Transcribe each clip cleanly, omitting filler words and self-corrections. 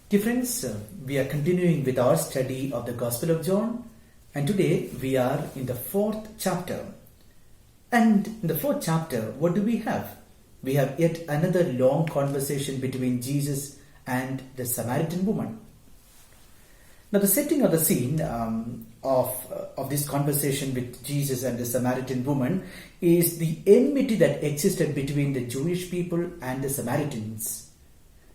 Dear friends, we are continuing with our study of the Gospel of John, and today we are in the 4th chapter. And in the 4th chapter, what do we have? We have yet another long conversation between Jesus and the Samaritan woman. Now, the setting of the scene of this conversation with Jesus and the Samaritan woman is the enmity that existed between the Jewish people and the Samaritans.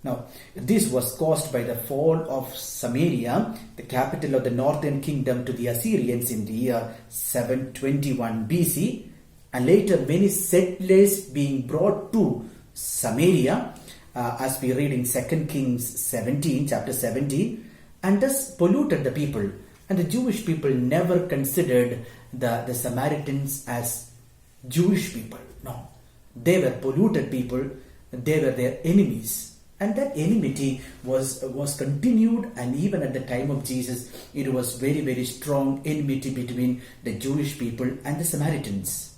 Now, this was caused by the fall of Samaria, the capital of the northern kingdom, to the Assyrians in the year 721 BC, and later many settlers being brought to Samaria, as we read in 2 Kings 17, chapter 17, and thus polluted the people. And the Jewish people never considered the Samaritans as Jewish people. No, they were polluted people, they were their enemies. And that enmity was continued, and even at the time of Jesus, it was very, very strong enmity between the Jewish people and the Samaritans.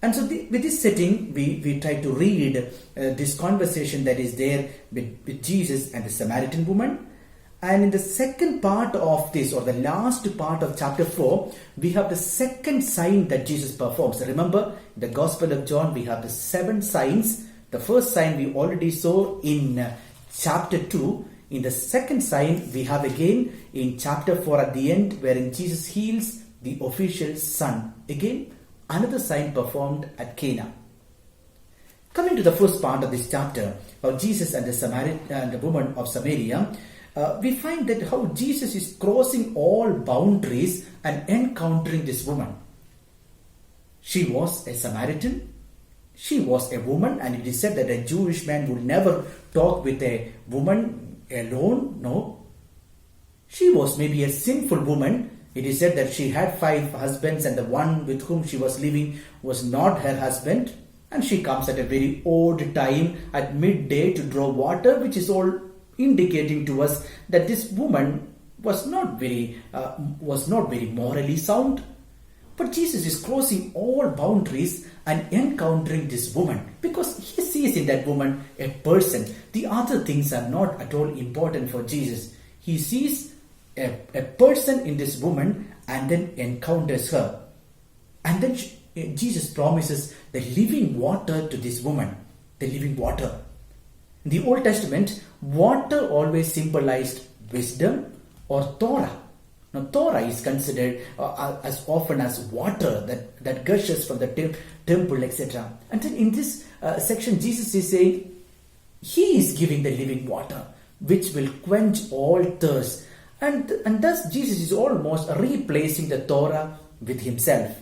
And so with this setting, we try to read this conversation that is there with Jesus and the Samaritan woman. And in the second part of this, or the last part of chapter 4, we have the second sign that Jesus performs. Remember, in the Gospel of John, we have the 7 signs. The first sign we already saw in chapter 2. In the second sign we have again in chapter 4 at the end, wherein Jesus heals the official's son. Again, another sign performed at Cana. Coming to the first part of this chapter of Jesus and the woman of Samaria, we find that how Jesus is crossing all boundaries and encountering this woman. She was a Samaritan. She was a woman, and it is said that a Jewish man would never talk with a woman alone. No. She was maybe a sinful woman. It is said that she had 5 husbands, and the one with whom she was living was not her husband. And she comes at a very odd time at midday to draw water, which is all indicating to us that this woman was not very morally sound. But Jesus is crossing all boundaries and encountering this woman, because he sees in that woman a person. The other things are not at all important for Jesus. He sees a person in this woman and then encounters her. And then Jesus promises the living water to this woman. The living water. In the Old Testament, water always symbolized wisdom or Torah. Now, Torah is considered as often as water that gushes from the temple, etc. And then in this section, Jesus is saying he is giving the living water, which will quench all thirst. And thus, Jesus is almost replacing the Torah with himself.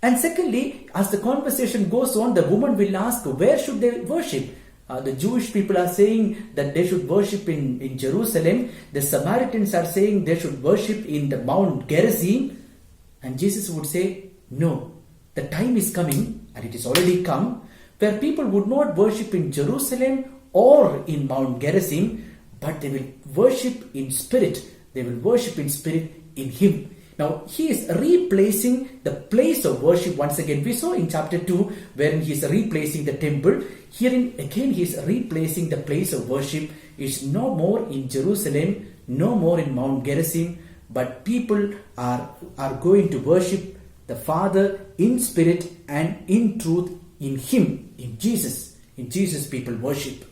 And secondly, as the conversation goes on, the woman will ask, where should they worship? The Jewish people are saying that they should worship in Jerusalem. The Samaritans are saying they should worship in the Mount Gerizim. And Jesus would say, no, the time is coming, and it has already come, where people would not worship in Jerusalem or in Mount Gerizim, but they will worship in spirit. They will worship in spirit in Him. Now, he is replacing the place of worship once again. We saw in chapter 2 wherein he is replacing the temple. Herein again he is replacing the place of worship. It's no more in Jerusalem, no more in Mount Gerizim, but people are going to worship the Father in spirit and in truth in Him, in Jesus. In Jesus people worship.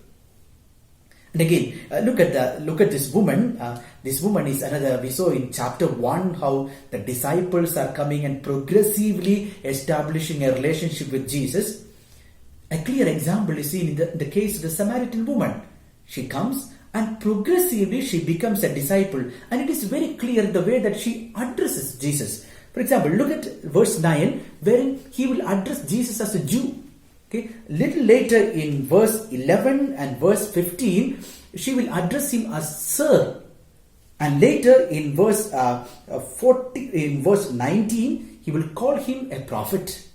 And again, look at this woman. This woman is another. We saw in chapter 1 how the disciples are coming and progressively establishing a relationship with Jesus. A clear example is seen in the case of the Samaritan woman. She comes and progressively she becomes a disciple, and it is very clear the way that she addresses Jesus. For example, look at verse 9, wherein he will address Jesus as a Jew. Okay. Little later in verse 11 and verse 15, she will address him as Sir. And later in verse 19, he will call him a prophet.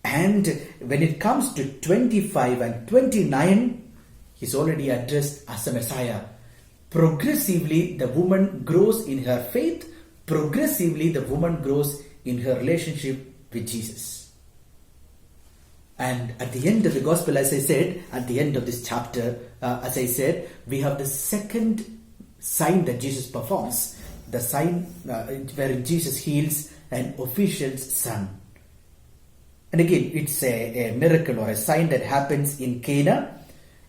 And when it comes to 25 and 29, he's already addressed as a Messiah. Progressively, the woman grows in her faith. Progressively, the woman grows in her relationship with Jesus. And at the end of the gospel, as I said, at the end of this chapter, as I said, we have the second sign that Jesus performs. The sign wherein Jesus heals an official's son. And again, it's a miracle or a sign that happens in Cana.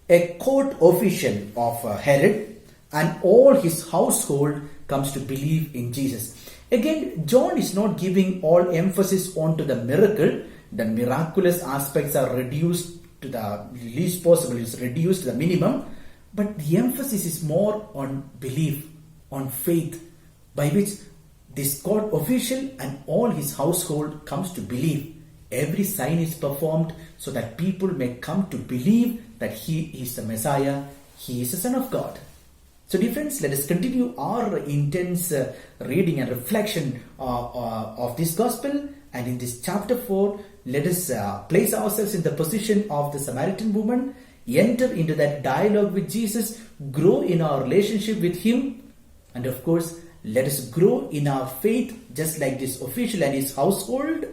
A court official of Herod and all his household comes to believe in Jesus. Again, John is not giving all emphasis onto the miracle. The miraculous aspects are reduced to the least possible, is reduced to the minimum. But the emphasis is more on belief, on faith, by which this court official and all his household comes to believe. Every sign is performed so that people may come to believe that he is the Messiah, he is the Son of God. So dear friends, let us continue our intense reading and reflection of this gospel. And in this chapter 4, let us place ourselves in the position of the Samaritan woman, enter into that dialogue with Jesus, grow in our relationship with him, and of course, let us grow in our faith just like this official and his household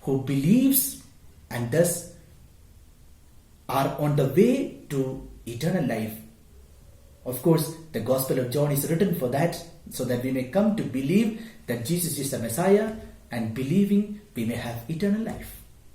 who believes and thus are on the way to eternal life. Of course, the Gospel of John is written for that, so that we may come to believe that Jesus is the Messiah, and believing we may have eternal life.